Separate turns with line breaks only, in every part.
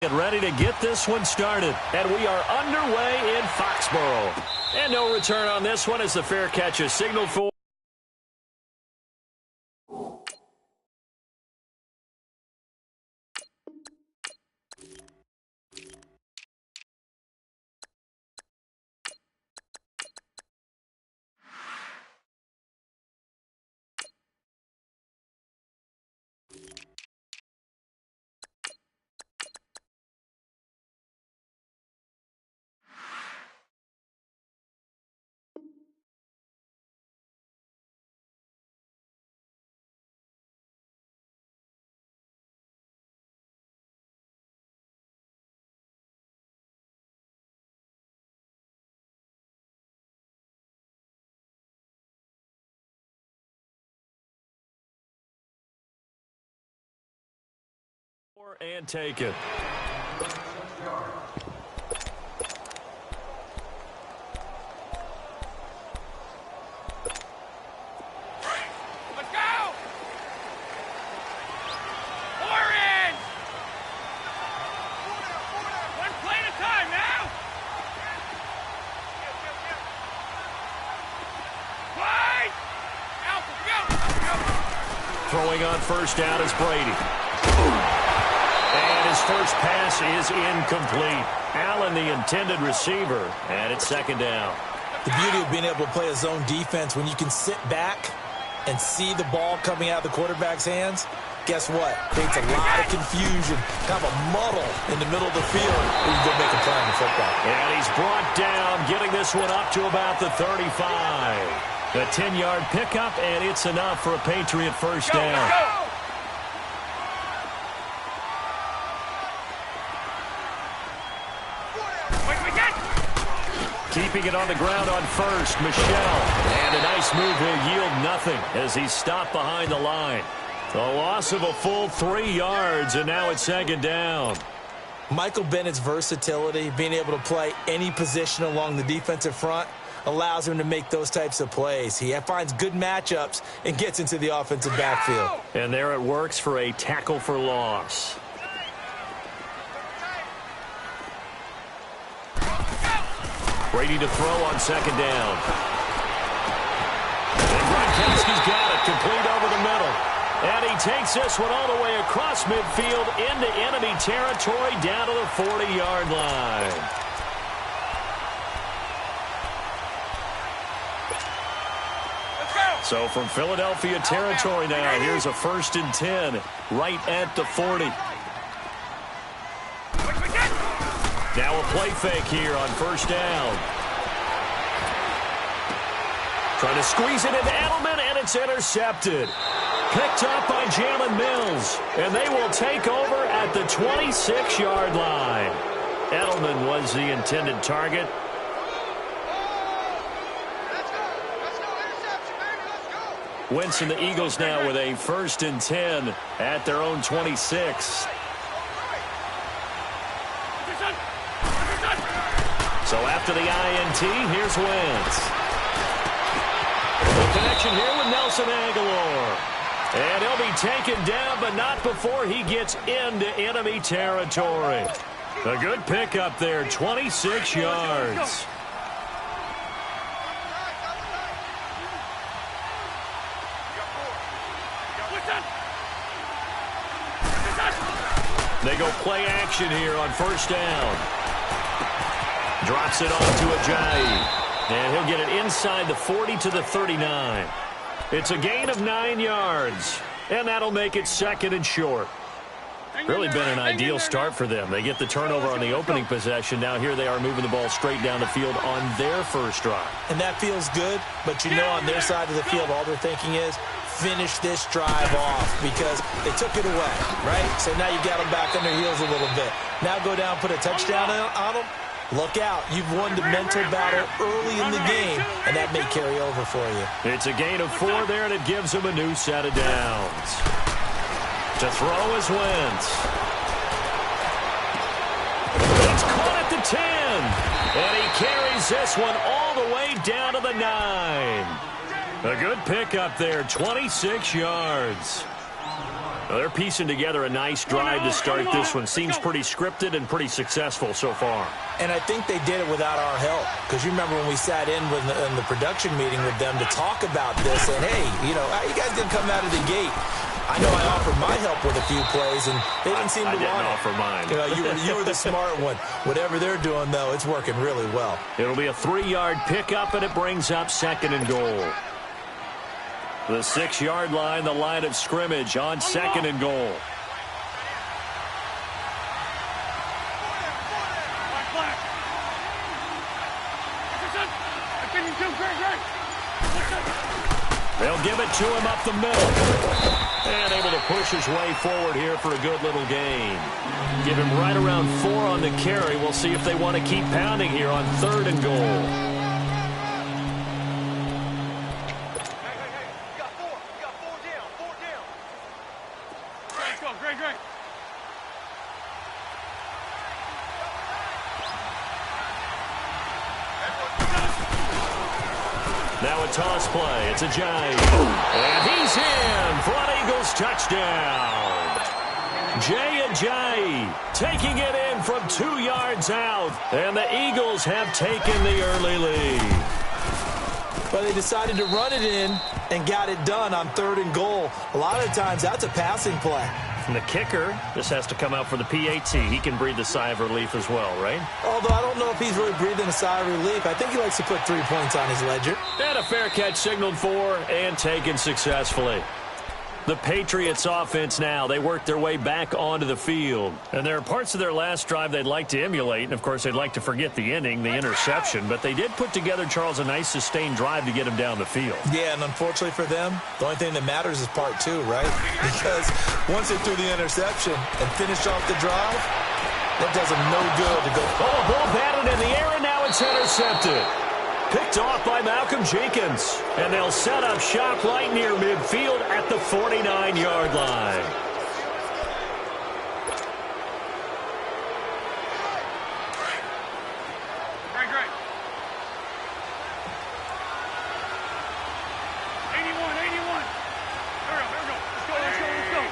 Get ready to get this one started. And we are underway in Foxborough. And no return on this one as the fair catch is signaled for. And take it.
Let's go! Orange! One play at a time now! Play! Alpha, go!
Throwing on first down is Brady. And his first pass is incomplete. Allen, the intended receiver, and it's second down.
The beauty of being able to play a zone defense when you can sit back and see the ball coming out of the quarterback's hands, guess what? Creates a lot of confusion, kind of a muddle in the middle of the field when you go make a play on the football.
And he's brought down, getting this one up to about the 35. The 10-yard pickup, and it's enough for a Patriot first down.
Let's go!
Keeping it on the ground on first, Michelle. And a nice move will yield nothing as he's stopped behind the line. A loss of a full 3 yards, and now it's second down.
Michael Bennett's versatility, being able to play any position along the defensive front, allows him to make those types of plays. He finds good matchups and gets into the offensive backfield.
And there it works for a tackle for loss. Brady to throw on second down. And Gronkowski's got it, complete over the middle. And he takes this one all the way across midfield into enemy territory down to the 40-yard line. So from Philadelphia territory now, here's a 1st and 10 right at the 40. Now a play fake here on first down. Trying to squeeze it into Edelman, and it's intercepted. Picked up by Jalen Mills, and they will take over at the 26-yard line. Edelman was the intended target. Wentz and the Eagles now with a 1st and 10 at their own 26. So after the INT, here's Wentz. The connection here with Nelson Aguilar. And he'll be taken down, but not before he gets into enemy territory. A good pickup there, 26 yards. They go play action here on first down. Drops it on to Ajayi. And he'll get it inside the 40 to the 39. It's a gain of 9 yards. And that'll make it 2nd and short. Really been an ideal start for them. They get the turnover on the opening possession. Now here they are moving the ball straight down the field on their first drive.
And that feels good, but you know on their side of the field, all they're thinking is, finish this drive off because they took it away, right? So now you got them back on their heels a little bit. Now go down, put a touchdown on them. Look out. You've won the mental battle early in the game, and that may carry over for you.
It's a gain of 4 there, and it gives them a new set of downs. To throw is Wentz. It's caught at the 10. And he carries this one all the way down to the 9. A good pickup there, 26 yards. Well, they're piecing together a nice drive to start this one. Seems pretty scripted and pretty successful so far.
And I think they did it without our help. Because you remember when we sat in the production meeting with them to talk about this. And, hey, you know, how you guys going to come out of the gate? I know I offered my help with a few plays, and they didn't seem to want it.
I didn't offer mine.
You know, you were the smart one. Whatever they're doing, though, it's working really well.
It'll be a 3-yard pickup, and it brings up 2nd and goal. The 6-yard line, the line of scrimmage on 2nd and goal. They'll give it to him up the middle. And able to push his way forward here for a good little gain. Give him right around 4 on the carry. We'll see if they want to keep pounding here on 3rd and goal. Now a toss play. It's Ajayi. And he's in for an Eagles touchdown. Jay Ajayi taking it in from 2 yards out. And the Eagles have taken the early lead.
But they decided to run it in and got it done on 3rd and goal. A lot of times that's a passing play.
And the kicker just has to come out for the PAT. He can breathe a sigh of relief as well, right?
Although I don't know if he's really breathing a sigh of relief. I think he likes to put 3 points on his ledger.
And a fair catch signaled for and taken successfully. The Patriots offense now, they work their way back onto the field. And there are parts of their last drive they'd like to emulate. And, of course, they'd like to forget the inning, the interception. But they did put together, Charles, a nice sustained drive to get him down the field.
Yeah, and unfortunately for them, the only thing that matters is part 2, right? Because once they threw the interception and finished off the drive, that does them no good to go.
Oh, ball batted in the air, and now it's intercepted. Picked off by Malcolm Jenkins. And they'll set up shop right near midfield at the 49-yard line.
Great. 81. Here we go. Let's go.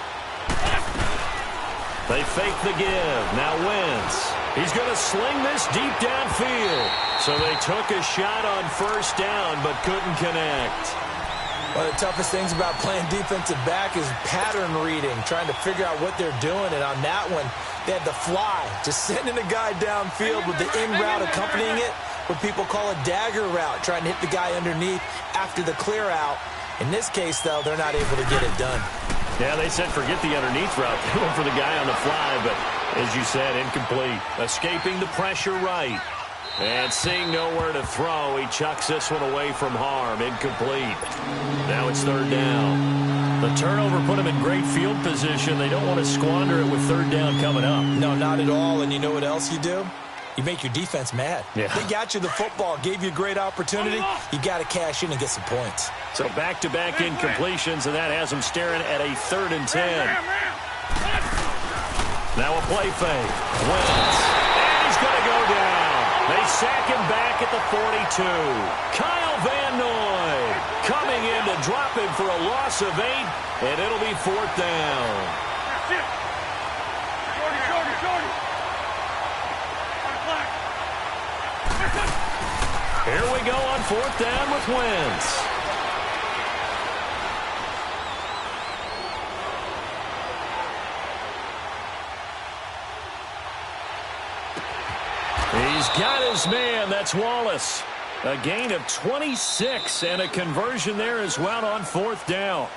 They fake the give. Now Wentz. He's going to sling this deep downfield. So they took a shot on 1st down, but couldn't connect.
One of the toughest things about playing defensive back is pattern reading, trying to figure out what they're doing. And on that one, they had the fly, just sending a guy downfield with the in route accompanying it, what people call a dagger route, trying to hit the guy underneath after the clear out. In this case, though, they're not able to get it done.
Yeah, they said forget the underneath route. They went for the guy on the fly, but as you said, incomplete. Escaping the pressure right. And seeing nowhere to throw, he chucks this one away from harm. Incomplete. Now it's 3rd down. The turnover put him in great field position. They don't want to squander it with 3rd down coming up.
No, not at all. And you know what else you do? You make your defense mad.
Yeah.
They got you the football, gave you a great opportunity. You got to cash in and get some points.
So back-to-back incompletions, and that has them staring at a 3rd and 10. Now a play fake. Wentz. And he's going to go down. They sack him back at the 42. Kyle Van Noy coming in to drop him for a loss of 8, and it'll be 4th down. Here we go on 4th down with Wentz. He's got his man. That's Wallace. A gain of 26 and a conversion there as well on 4th down.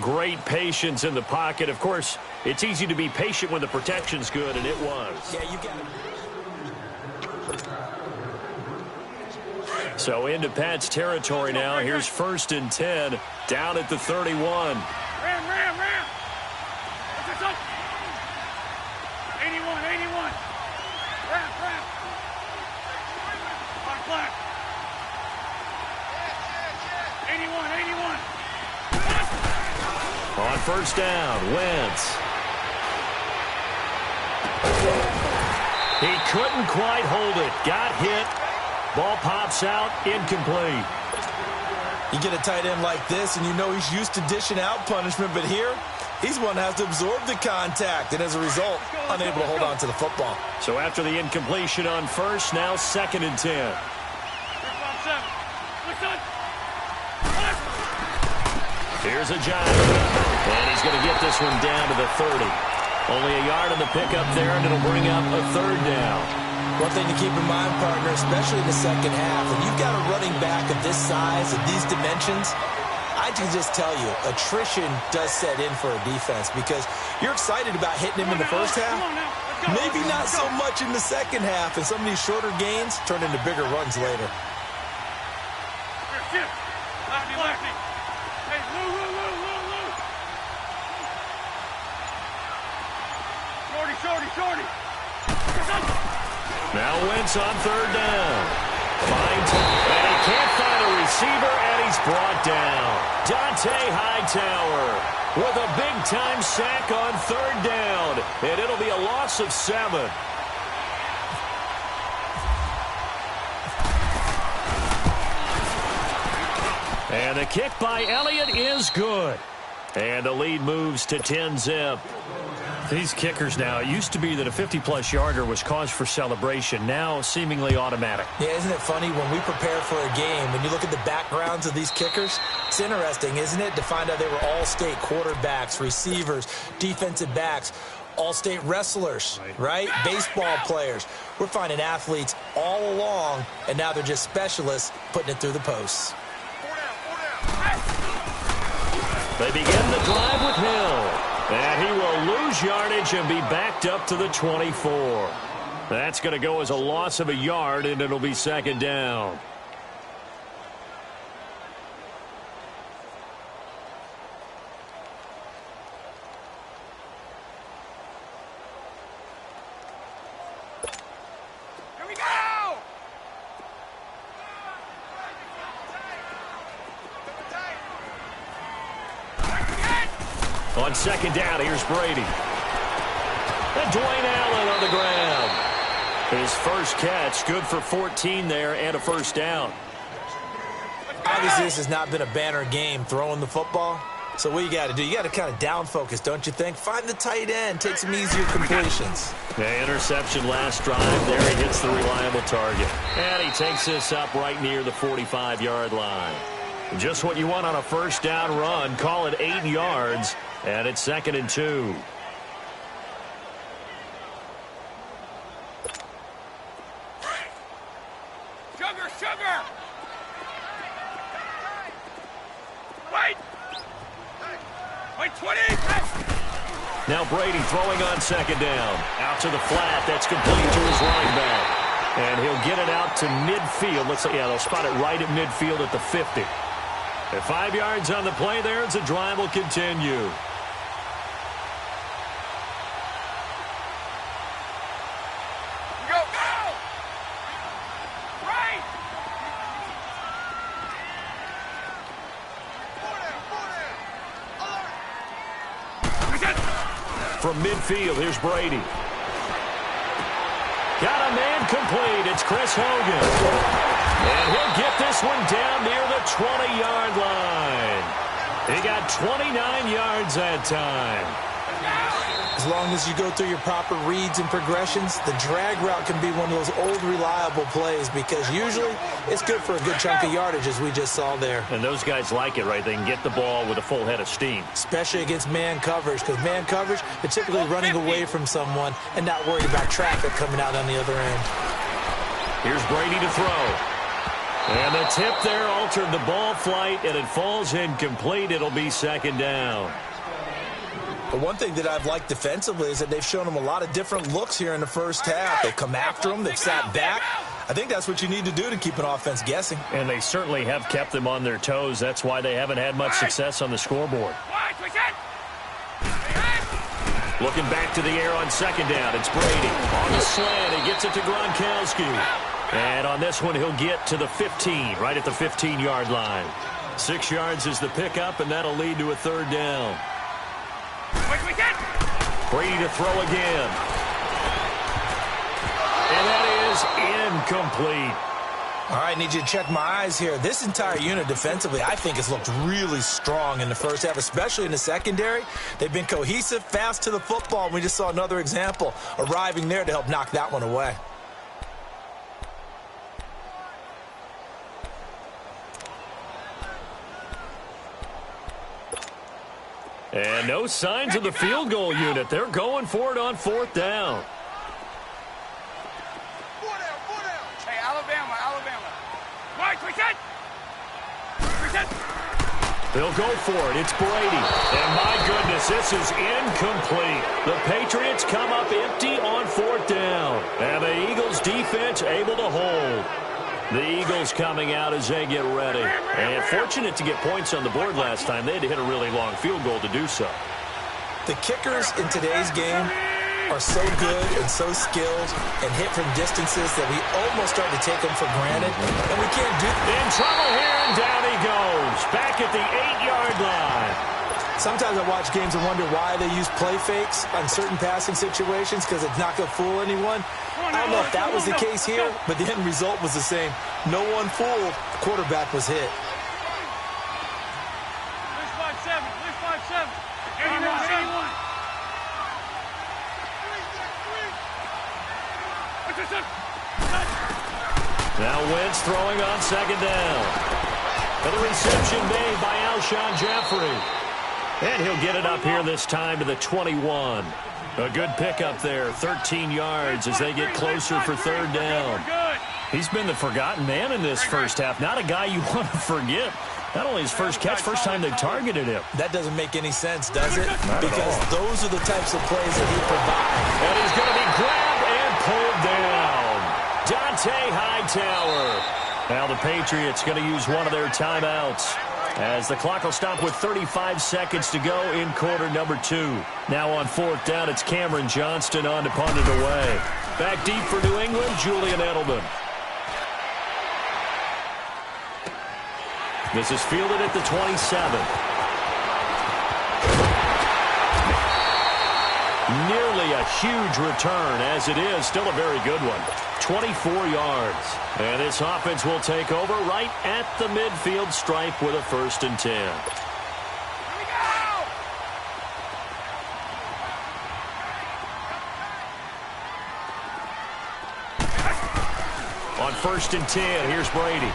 Great patience in the pocket. Of course, it's easy to be patient when the protection's good, and it was.
Yeah, you got it.
So into Pat's territory now. Here's 1st and 10 down at the 31.
Ram. 81. Ram. Black. 81.
On 1st down, Wentz. He couldn't quite hold it. Got hit. Ball pops out, incomplete.
You get a tight end like this, and you know he's used to dishing out punishment, but here, He's one that has to absorb the contact, and as a result, unable to hold on to the football.
So after the incompletion on first, now 2nd and 10. Here's a giant, and he's going to get this one down to the 30. Only a yard on the pickup there, and it'll bring up a 3rd down.
One thing to keep in mind, partner, especially in the second half, when you've got a running back of this size, of these dimensions, I can just tell you, attrition does set in for a defense because you're excited about hitting him in the first half. Maybe not so much in the second half, and some of these shorter gains turn into bigger runs later.
Shorty.
Now Wentz on 3rd down. Finds him, and he can't find a receiver, and he's brought down. Dante Hightower with a big-time sack on 3rd down, and it'll be a loss of 7. And the kick by Elliott is good. And the lead moves to 10-zip. These kickers now, it used to be that a 50-plus yarder was cause for celebration, now seemingly automatic.
Yeah, isn't it funny when we prepare for a game, when you look at the backgrounds of these kickers, it's interesting, isn't it, to find out they were all-state quarterbacks, receivers, defensive backs, all-state wrestlers, right? Baseball players. We're finding athletes all along, and now they're just specialists putting it through the posts.
They begin the drive with Hill. And he will lose yardage and be backed up to the 24. That's going to go as a loss of a yard, and it'll be 2nd down.
Here we go!
On 2nd down, here's Brady. And Dwayne Allen on the ground. His first catch, good for 14 there and a 1st down.
Obviously, this has not been a banner game throwing the football. So what you got to do, you got to kind of down focus, don't you think? Find the tight end, take some easier completions.
The interception last drive. There he hits the reliable target. And he takes this up right near the 45-yard line. Just what you want on a 1st down run. Call it 8 yards. And it's 2nd and 2.
Sugar! Wait, 20!
Now Brady throwing on 2nd down. Out to the flat. That's complete to his running back. And he'll get it out to midfield. Looks like, yeah, they'll spot it right at midfield at the 50. At 5 yards on the play there, as the drive will continue. From midfield, here's Brady. Got a man complete. It's Chris Hogan. And he'll get this one down near the 20-yard line. He got 29 yards that time.
As long as you go through your proper reads and progressions, the drag route can be one of those old reliable plays because usually it's good for a good chunk of yardage as we just saw there.
And those guys like it, right? They can get the ball with a full head of steam.
Especially against man coverage because man coverage, they're typically running away from someone and not worried about traffic coming out on the other end.
Here's Brady to throw. And the tip there altered the ball flight, and it falls incomplete. It'll be 2nd down.
But one thing that I've liked defensively is that they've shown them a lot of different looks here in the first half. They've come after them. They've sat back. I think that's what you need to do to keep an offense guessing.
And they certainly have kept them on their toes. That's why they haven't had much success on the scoreboard. Looking back to the air on 2nd down. It's Brady. On the slant, he gets it to Gronkowski. And on this one, he'll get to the 15, right at the 15-yard line. 6 yards is the pickup, and that'll lead to a 3rd down. Brady to throw again. And that is incomplete.
All right, need you to check my eyes here. This entire unit defensively, I think, has looked really strong in the first half, especially in the secondary. They've been cohesive, fast to the football, and we just saw another example arriving there to help knock that one away.
And no signs of the field goal unit. They're going for it on fourth down.
Hey, Alabama. Right, reset.
They'll go for it. It's Brady. And my goodness, this is incomplete. The Patriots come up empty on fourth down. And the Eagles defense able to hold. The Eagles coming out as they get ready. And fortunate to get points on the board last time. They had to hit a really long field goal to do so.
The kickers in today's game are so good and so skilled and hit from distances that we almost start to take them for granted. And we can't do that.
In trouble here, and down he goes. Back at the 8-yard line.
Sometimes I watch games and wonder why they use play fakes on certain passing situations because it's not going to fool anyone. I don't know if that was the case here, but the end result was the same. No one fooled. The quarterback was hit.
There's 5-7. 81.
Now Wentz throwing on second down. And the reception made by Alshon Jeffrey. And he'll get it up here this time to the 21. A good pickup there, 13 yards as they get closer for third down. He's been the forgotten man in this first half. Not a guy you want to forget. Not only his first catch, first time they've targeted him.
That doesn't make any sense, does it?
Not
because those are the types of plays that he provides.
And he's going to be grabbed and pulled down. Dante Hightower. Now the Patriots going to use one of their timeouts as the clock will stop with 35 seconds to go in quarter number 2. Now on fourth down, it's Cameron Johnston on to punt it away. Back deep for New England, Julian Edelman. This is fielded at the 27. Nearly a huge return, as it is still a very good one. 24 yards. And this offense will take over right at the midfield stripe with a 1st and 10.
Here we go!
On 1st and 10, here's Brady.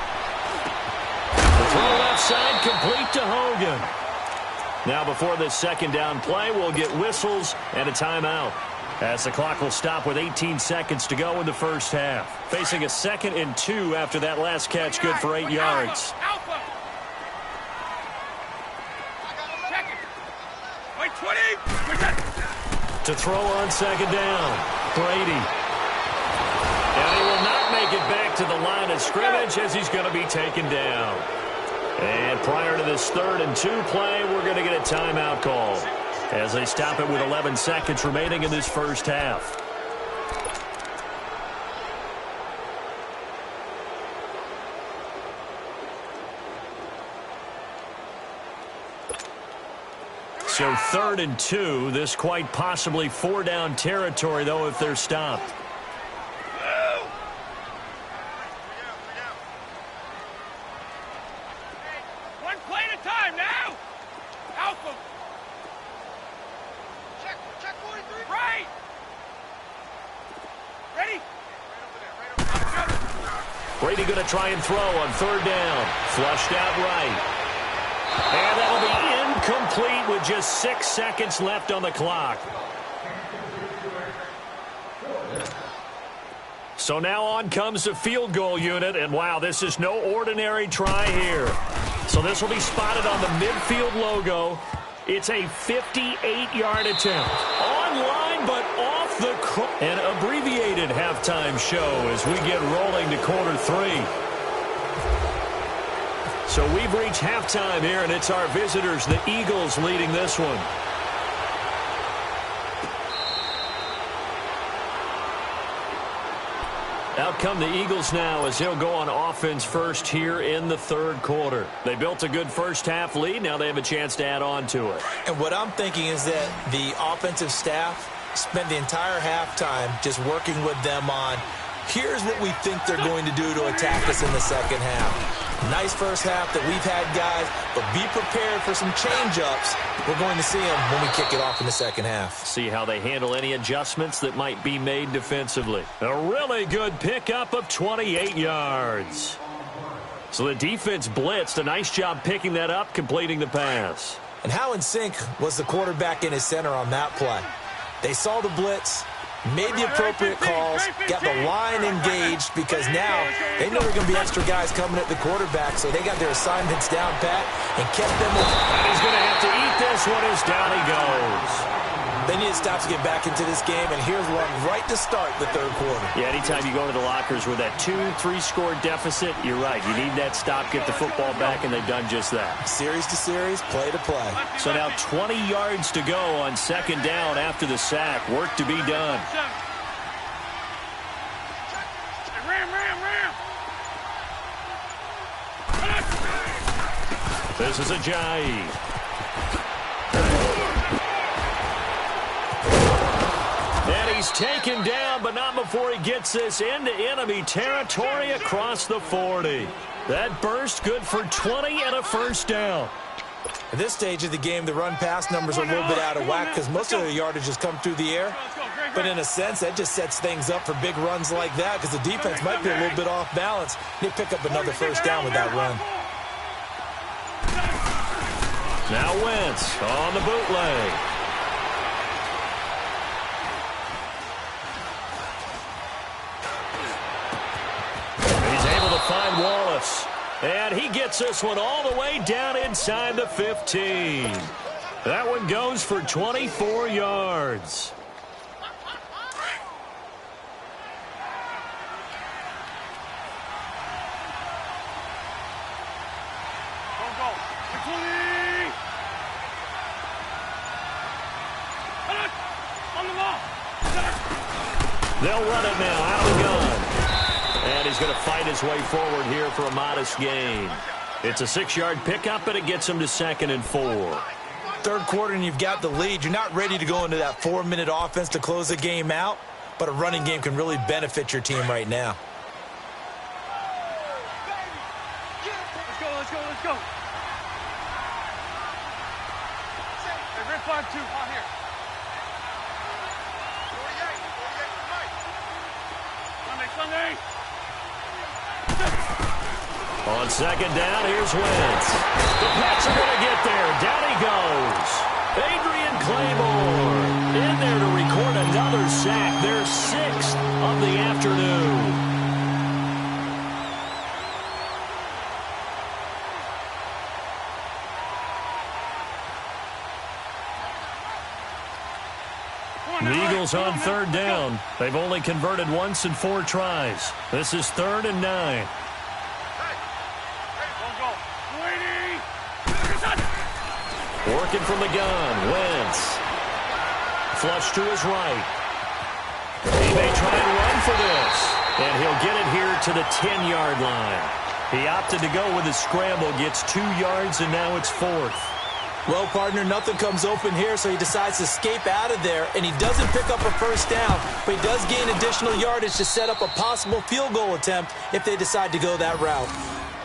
The throw left side complete to Hogan. Now before this second down play, we'll get whistles and a timeout, as the clock will stop with 18 seconds to go in the first half. Facing a 2nd and 2 after that last catch, good for 8 yards.
Alpha. Check it. Wait, 20.
To throw on second down, Brady. And he will not make it back to the line of scrimmage as he's going to be taken down. And prior to this 3rd and 2 play, we're going to get a timeout call as they stop it with 11 seconds remaining in this first half. So 3rd and 2, this quite possibly 4-down territory, though, if they're stopped.
One play at a time now. Alpha. Check 43. Right. Ready?
Brady going to try and throw on 3rd down. Flushed out right. And that'll be incomplete with just 6 seconds left on the clock. So now on comes the field goal unit, and wow, this is no ordinary try here. So this will be spotted on the midfield logo. It's a 58-yard attempt. Online, but off the an abbreviated halftime show as we get rolling to quarter 3. So we've reached halftime here, and it's our visitors, the Eagles, leading this one. Out come the Eagles now as they'll go on offense first here in the 3rd quarter. They built a good first half lead. Now they have a chance to add on to it.
And what I'm thinking is that the offensive staff spent the entire halftime just working with them on Here's what we think they're going to do to attack us in the second half. Nice first half that we've had, guys, but be prepared for some change-ups. We're going to see them when we kick it off in the second half.
See how they handle any adjustments that might be made defensively. A really good pickup of 28 yards. So the defense blitzed. A nice job picking that up, completing the pass.
And how in sync was the quarterback in his center on that play? They saw the blitz, made the appropriate calls, got the line engaged, because now they know there are going to be extra guys coming at the quarterback, so they got their assignments down pat and kept them with.
And he's going to have to eat this one as down he goes.
They need to stop to get back into this game, and here's one right to start the third quarter.
Yeah, anytime you go to the lockers with that 2-3 score deficit, you're right. You need that stop, get the football back, and they've done just that.
Series to series, play to play.
So now 20 yards to go on second down after the sack. Work to be done. This is Ajayi. And he's taken down, but not before he gets this into enemy territory across the 40. That burst good for 20 and a first down.
At this stage of the game, the run-pass numbers are a little bit out of whack because most of their yardage has come through the air. But in a sense, that just sets things up for big runs like that because the defense might be a little bit off balance. They pick up another first down with that run.
Now Wentz on the bootleg. Find Wallace, and he gets this one all the way down inside the 15. That one goes for 24 yards. They'll run it now out of the gun. And he's going to fight his way forward here for a modest gain. It's a 6-yard pickup, and it gets him to 2nd and 4.
Third quarter, and you've got the lead. You're not ready to go into that 4-minute offense to close the game out, but a running game can really benefit your team right now.
Let's go. Hey, red 5-2, out here. Sunday.
On second down, here's Wentz. The Pats are going to get there. Down he goes. Adrian Claymore in there to record another sack. Their 6th of the afternoon. The Eagles on third down. They've only converted once in 4 tries. This is 3rd and 9. Working from the gun, Wentz. Flush to his right. He may try and run for this. And he'll get it here to the 10-yard line. He opted to go with his scramble, gets 2 yards, and now it's 4th.
Well, partner, nothing comes open here, so he decides to escape out of there, and he doesn't pick up a first down, but he does gain additional yardage to set up a possible field goal attempt if they decide to go that route.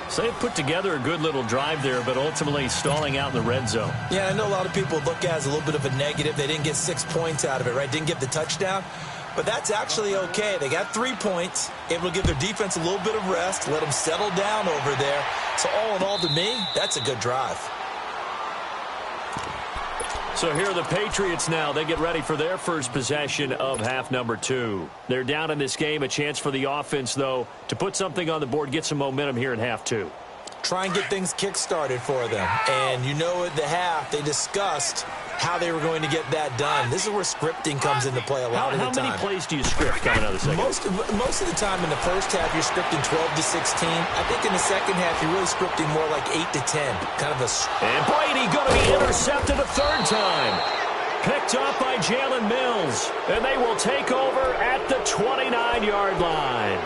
So they've put together a good little drive there, but ultimately stalling out in the red zone.
Yeah, I know a lot of people look at it as a little bit of a negative. They didn't get 6 points out of it, right? Didn't get the touchdown. But that's actually okay. They got 3 points, able to give their defense a little bit of rest, let them settle down over there. So all in all, to me, that's a good drive.
So here are the Patriots now. They get ready for their first possession of half number 2. They're down in this game. A chance for the offense, though, to put something on the board, get some momentum here in half 2.
Try and get things kick-started for them. And you know at the half, they discussed how they were going to get that done. This is where scripting comes into play a lot of the time.
How many plays do you script coming out of the second?
Most of the time in the first half, you're scripting 12 to 16. I think in the second half, you're really scripting more like 8 to 10. Kind of a...
And Brady going to be intercepted a 3rd time. Picked up by Jalen Mills. And they will take over at the 29-yard line.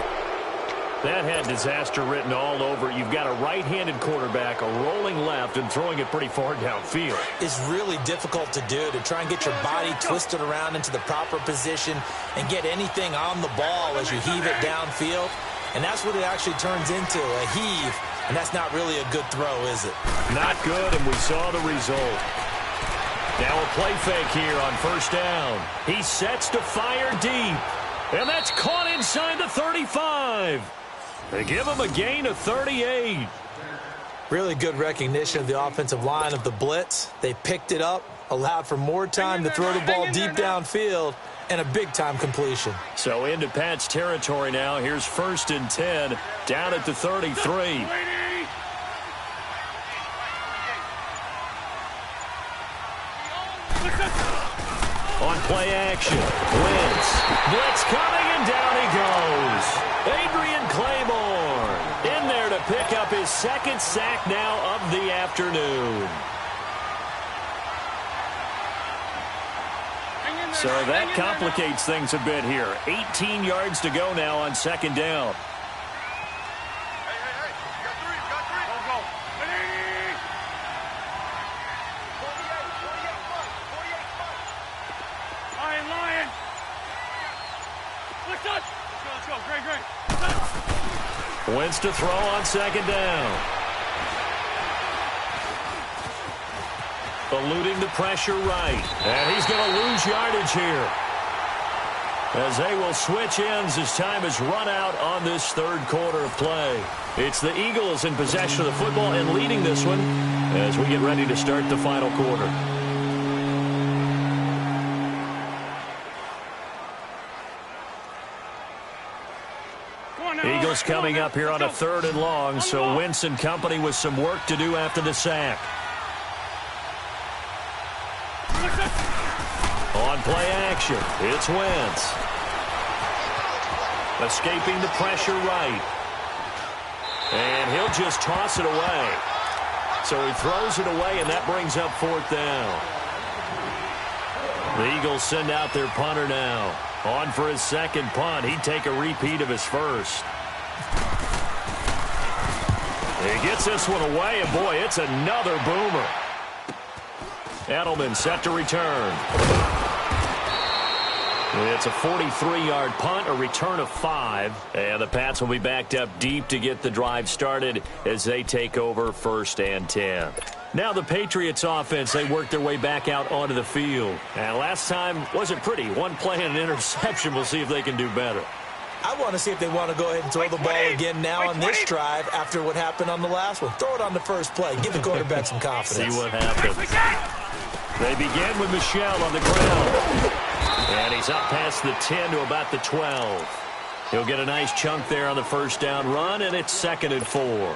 That had disaster written all over it. You've got a right-handed quarterback, a rolling left, and throwing it pretty far downfield.
It's really difficult to do, to try and get your body twisted around into the proper position and get anything on the ball as you heave it downfield. And that's what it actually turns into, a heave. And that's not really a good throw, is it?
Not good, and we saw the result. Now a play fake here on first down. He sets to fire deep. And that's caught inside the 35. They give him a gain of 38.
Really good recognition of the offensive line of the blitz. They picked it up, allowed for more time to throw the ball deep downfield, and a big-time completion.
So into Pat's territory now. Here's 1st and 10, down at the 33. On play action, Wentz. Blitz coming, and down he goes. Adrian Claymore in there to pick up his 2nd sack now of the afternoon. So that complicates things a bit here. 18 yards to go now on 2nd down. Wentz to throw on 2nd down. Eluding the pressure right. And he's going to lose yardage here, as they will switch ends as time has run out on this 3rd quarter of play. It's the Eagles in possession of the football and leading this one as we get ready to start the final quarter. Eagles coming up here on a 3rd and long, so Wentz and company with some work to do after the sack. On play action, it's Wentz. Escaping the pressure right. And he'll just toss it away. So he throws it away, and that brings up 4th down. The Eagles send out their punter now. On for his 2nd punt. He'd take a repeat of his 1st. He gets this one away, and boy, it's another boomer. Edelman set to return. It's a 43-yard punt, a return of 5. And the Pats will be backed up deep to get the drive started as they take over 1st and 10. Now the Patriots offense, they work their way back out onto the field. And last time wasn't pretty. One play and an interception. We'll see if they can do better.
I want to see if they want to go ahead and throw the ball again now on this drive after what happened on the last one. Throw it on the first play. Give the quarterback some confidence.
See what happens. They begin with Michel on the ground. And he's up past the 10 to about the 12. He'll get a nice chunk there on the 1st down run, and it's 2nd and 4.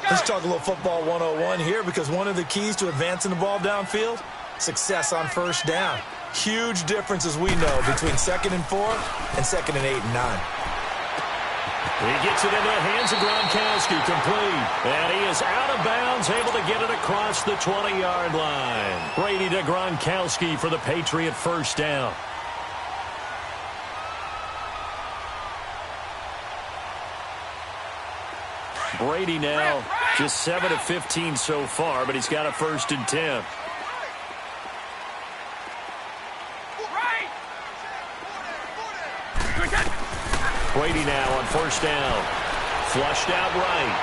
Let's talk a little football 101 here, because one of the keys to advancing the ball downfield, success on 1st down. Huge difference, as we know, between 2nd and 4 and 2nd and 8 and 9.
He gets it into the hands of Gronkowski, complete. And he is out of bounds, able to get it across the 20-yard line. Brady to Gronkowski for the Patriot 1st down. Brady now just 7 of 15 so far, but he's got a 1st and 10. Brady now on 1st down. Flushed out right.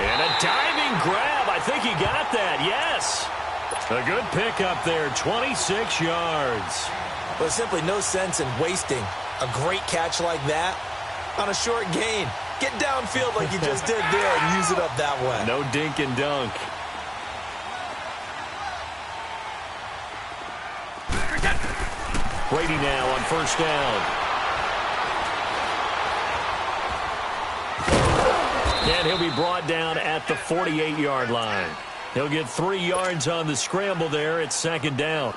And a diving grab. I think he got that. Yes. A good pickup there. 26 yards.
But simply no sense in wasting a great catch like that on a short gain. Get downfield like you just did there and use it up that way.
No dink and dunk. Brady now on 1st down. And he'll be brought down at the 48-yard line. He'll get 3 yards on the scramble there at 2nd down.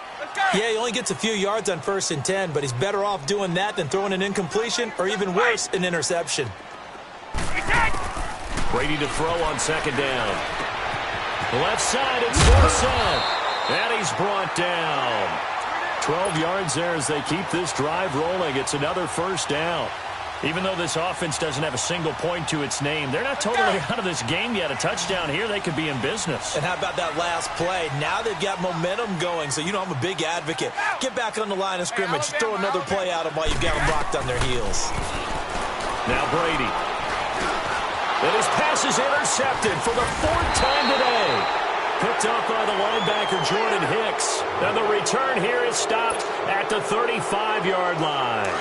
Yeah, he only gets a few yards on 1st and 10, but he's better off doing that than throwing an incompletion or even worse, an interception.
Brady to throw on 2nd down. Left side, it's Dorsett. And he's brought down. 12 yards there as they keep this drive rolling. It's another 1st down. Even though this offense doesn't have a single point to its name, they're not totally out of this game yet. A touchdown here, they could be in business.
And how about that last play? Now they've got momentum going, so I'm a big advocate. Get back on the line of scrimmage. Throw another play out of them while you've got them locked on their heels.
Now Brady. And his pass is intercepted for the 4th time today. Picked up by the linebacker, Jordan Hicks. And the return here is stopped at the 35-yard line.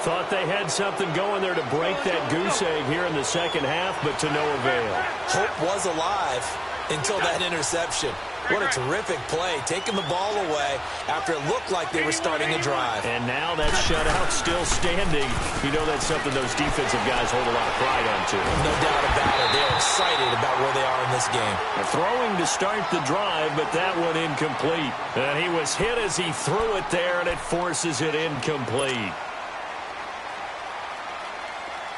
Thought they had something going there to break that goose egg here in the second half, but to no avail.
Hope was alive until that interception. What a terrific play, taking the ball away after it looked like they were starting a drive.
And now that shutout still standing. You know that's something those defensive guys hold a lot of pride on, too.
No doubt about it. They're excited about where they are in this game.
Throwing to start the drive, but that one incomplete. And he was hit as he threw it there, and it forces it incomplete.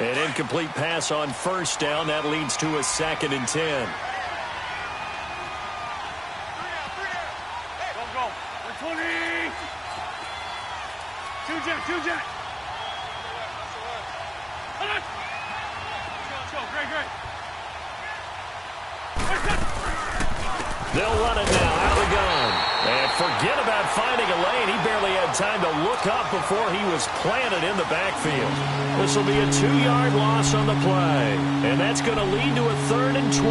An incomplete pass on first down. That leads to a 2nd and 10.
Go. 20. Two jet. Let's go. Great.
They'll run it now out of the gun. And forget about finding a lane. He barely had time to look up before he was planted in the backfield. This will be a 2-yard loss on the play. And that's going to lead to a 3rd and 12.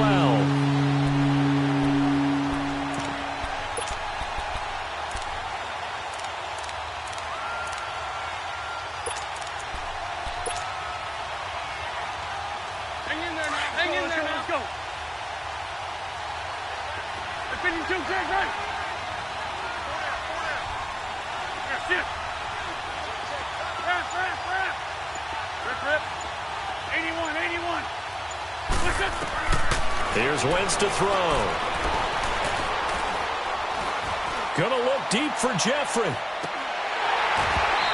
Hang in there now. Let's go. Opinion 2, right. Rip. 81. Listen.
Here's Wentz to throw. Gonna look deep for Jeffrey.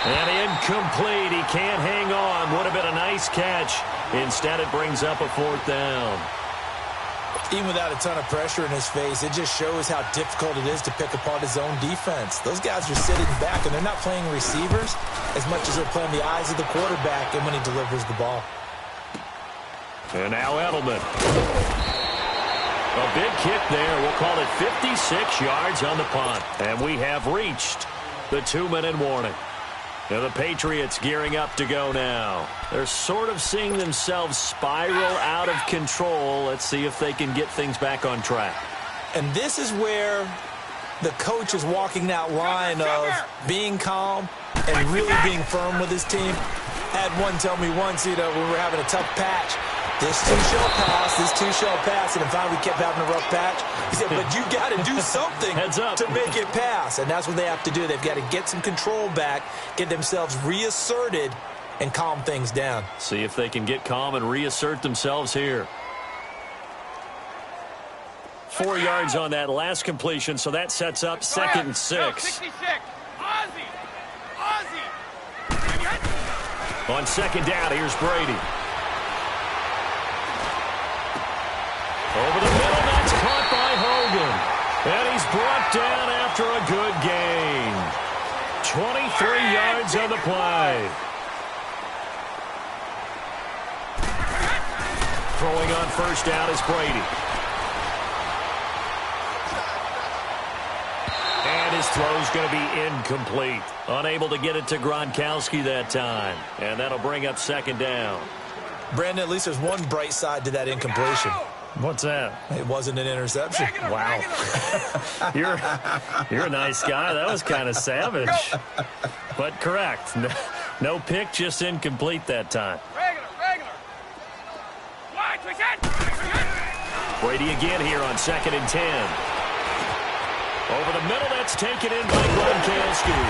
And incomplete. He can't hang on. Would have been a nice catch. Instead, it brings up a 4th down.
Even without a ton of pressure in his face, it just shows how difficult it is to pick apart his own defense. Those guys are sitting back, and they're not playing receivers as much as they're playing the eyes of the quarterback and when he delivers the ball.
And now Edelman. A big kick there. We'll call it 56 yards on the punt. And we have reached the 2-minute warning. Now the Patriots gearing up to go now. They're sort of seeing themselves spiral out of control. Let's see if they can get things back on track.
And this is where the coach is walking that line of being calm and really being firm with his team. Had one tell me once, when we were having a tough patch, this too shall pass, and finally we kept having a rough patch. He said, but you got to do something to make it pass, and that's what they have to do. They've got to get some control back, get themselves reasserted, and calm things down.
See if they can get calm and reassert themselves here. 4 yards on that last completion, so that sets up 2nd and 6.
66. Ozzie.
On 2nd down, here's Brady. Over the middle, that's caught by Hogan. And he's brought down after a good gain. 23 yards on the play. Throwing on first down is Brady. And his throw's going to be incomplete. Unable to get it to Gronkowski that time. And that'll bring up 2nd down.
Brandon, at least there's one bright side to that incompletion.
What's that?
It wasn't an interception.
Wow. You're a nice guy. That was kind of savage. But correct. No pick, just incomplete that time.
Regular. Watch, we got.
Brady again here on 2nd and 10. Over the middle, that's taken in by Gronkowski.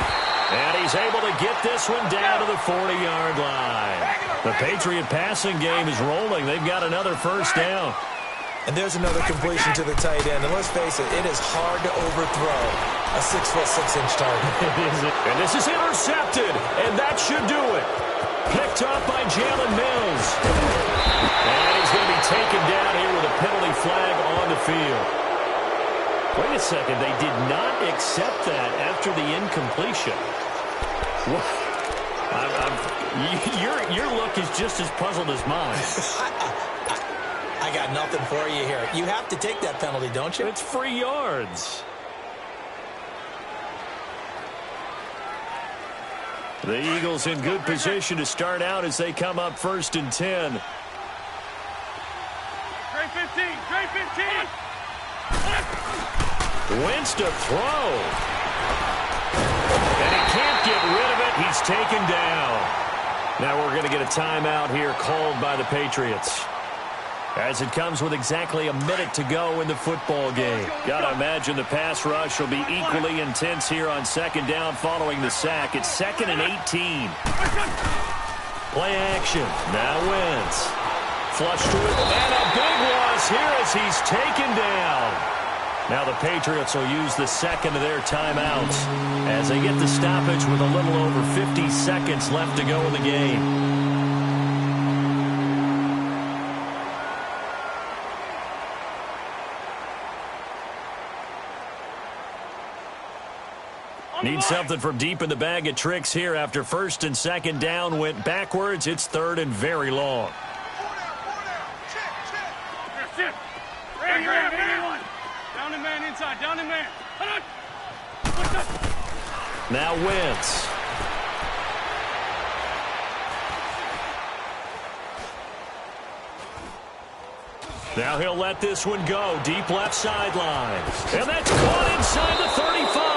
And he's able to get this one down to the 40-yard line. The Patriot passing game is rolling. They've got another first down.
And there's another completion to the tight end. And let's face it, it is hard to overthrow a 6'6" target.
And this is intercepted, and that should do it. Picked up by Jalen Mills. And he's going to be taken down here with a penalty flag on the field. Wait a second, they did not accept that after the incompletion. Your look is just as puzzled as mine.
I got nothing for you here. You have to take that penalty, don't you?
It's free yards. The Eagles in good position to start out as they come up 1st and 10.
Trey 15, Trey 15.
Wentz to throw. And he can't get rid of it. He's taken down. Now we're going to get a timeout here called by the Patriots, as it comes with exactly a minute to go in the football game. Got to imagine the pass rush will be equally intense here on 2nd down following the sack. It's 2nd and 18. Play action. Now Wentz. Flush to it. And a big loss here as he's taken down. Now the Patriots will use the 2nd of their timeouts as they get the stoppage with a little over 50 seconds left to go in the game. Need something from deep in the bag of tricks here after 1st and 2nd down went backwards. It's 3rd and very long.
Down the man inside, down the man.
Now Wentz. Now he'll let this one go. Deep left sideline. And that's caught inside the 35.